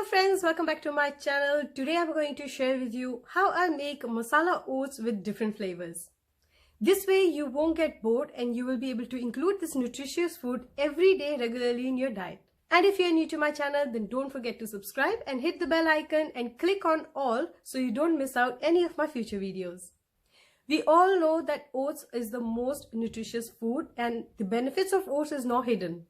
Hello friends, welcome back to my channel. Today I'm going to share with you how I make masala oats with different flavors. This way you won't get bored and you will be able to include this nutritious food every day regularly in your diet. And if you're new to my channel, then don't forget to subscribe and hit the bell icon and click on all so you don't miss out any of my future videos. We all know that oats is the most nutritious food and the benefits of oats is not hidden.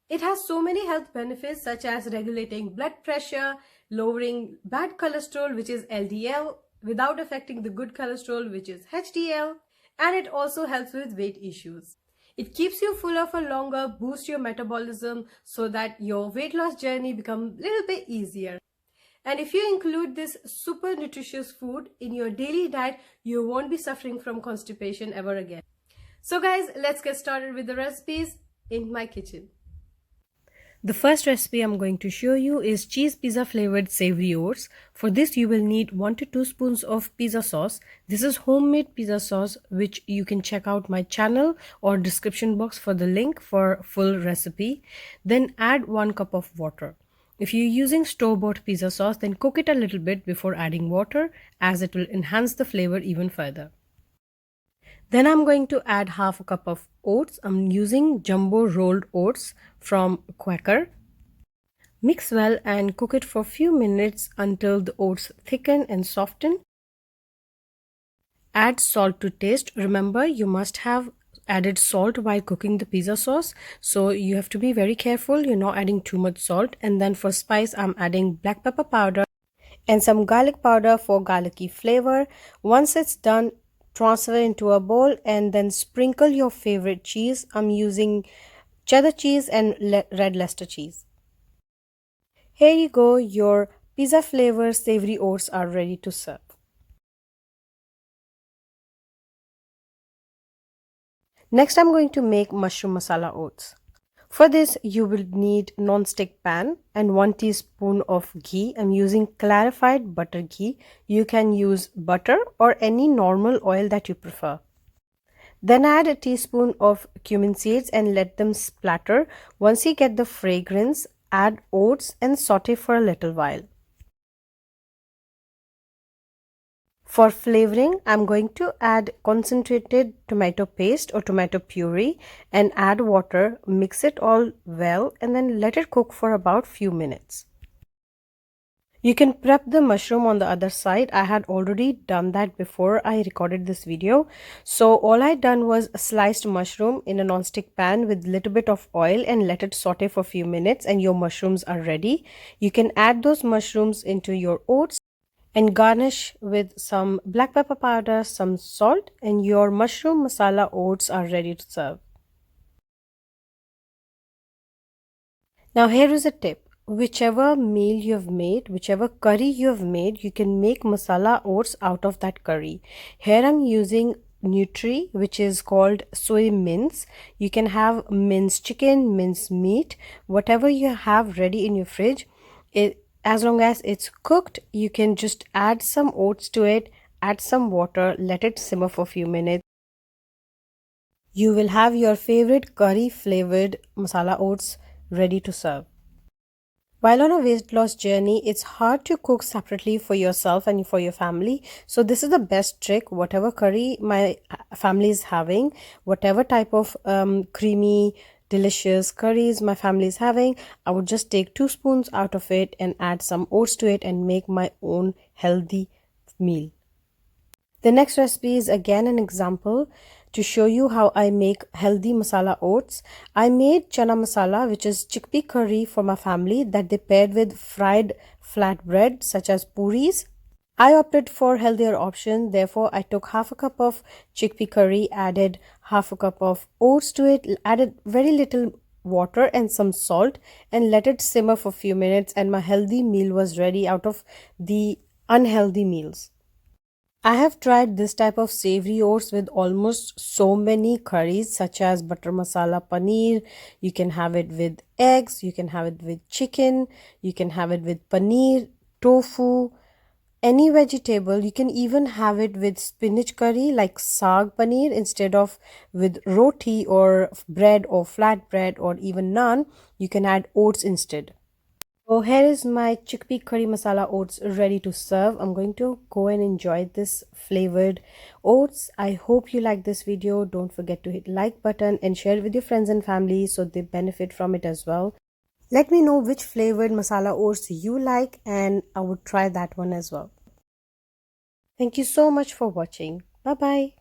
It has so many health benefits such as regulating blood pressure, lowering bad cholesterol which is LDL without affecting the good cholesterol which is HDL, and it also helps with weight issues. It keeps you fuller for longer, boosts your metabolism so that your weight loss journey becomes a little bit easier. And if you include this super nutritious food in your daily diet, you won't be suffering from constipation ever again. So guys, let's get started with the recipes in my kitchen. The first recipe I'm going to show you is cheese pizza flavored savory oats. For this you will need 1 to 2 spoons of pizza sauce. This is homemade pizza sauce which you can check out my channel or description box for the link for full recipe. Then add 1 cup of water. If you're using store-bought pizza sauce, then cook it a little bit before adding water as it will enhance the flavor even further. Then I'm going to add half a cup of oats. I'm using jumbo rolled oats from Quaker. Mix well and cook it for a few minutes until the oats thicken and soften. Add salt to taste. Remember, you must have added salt while cooking the pizza sauce, so you have to be very careful you're not adding too much salt. And then for spice, I'm adding black pepper powder and some garlic powder for garlicky flavor. Once it's done, transfer into a bowl and then sprinkle your favorite cheese. I'm using cheddar cheese and red Leicester cheese. Here you go, your pizza flavor savory oats are ready to serve. Next I'm going to make mushroom masala oats. For this you will need non-stick pan and 1 teaspoon of ghee. I'm using clarified butter ghee. You can use butter or any normal oil that you prefer. Then add a teaspoon of cumin seeds and let them splatter. Once you get the fragrance, add oats and saute for a little while. For flavoring, I'm going to add concentrated tomato paste or tomato puree and add water, mix it all well and then let it cook for about few minutes. You can prep the mushroom on the other side. I had already done that before I recorded this video. So all I done was a sliced mushroom in a non-stick pan with little bit of oil and let it saute for a few minutes and your mushrooms are ready. You can add those mushrooms into your oats and garnish with some black pepper powder, some salt, and your mushroom masala oats are ready to serve. Now here is a tip. Whichever meal you have made, whichever curry you have made, you can make masala oats out of that curry. Here I'm using Nutri, which is called soy mince. You can have minced chicken, minced meat, whatever you have ready in your fridge. As long as it's cooked, you can just add some oats to it, add some water, let it simmer for a few minutes. You will have your favorite curry flavored masala oats ready to serve. While on a weight loss journey, it's hard to cook separately for yourself and for your family. So this is the best trick. Whatever curry my family is having, whatever type of creamy, delicious curries my family is having, I would just take 2 spoons out of it and add some oats to it and make my own healthy meal. The next recipe is again an example to show you how I make healthy masala oats. I made chana masala, which is chickpea curry for my family that they paired with fried flatbread such as puris. I opted for healthier option, therefore I took half a cup of chickpea curry, added half a cup of oats to it, added very little water and some salt and let it simmer for a few minutes and my healthy meal was ready out of the unhealthy meals. I have tried this type of savory oats with almost so many curries such as butter masala paneer. You can have it with eggs, you can have it with chicken, you can have it with paneer, tofu, any vegetable. You can even have it with spinach curry like saag paneer instead of with roti or bread or flat bread or even naan. You can add oats instead. So here is my chickpea curry masala oats ready to serve. I'm going to go and enjoy this flavored oats. I hope you like this video. Don't forget to hit like button and share it with your friends and family so they benefit from it as well. Let me know which flavored masala oats you like and I would try that one as well. Thank you so much for watching. Bye bye.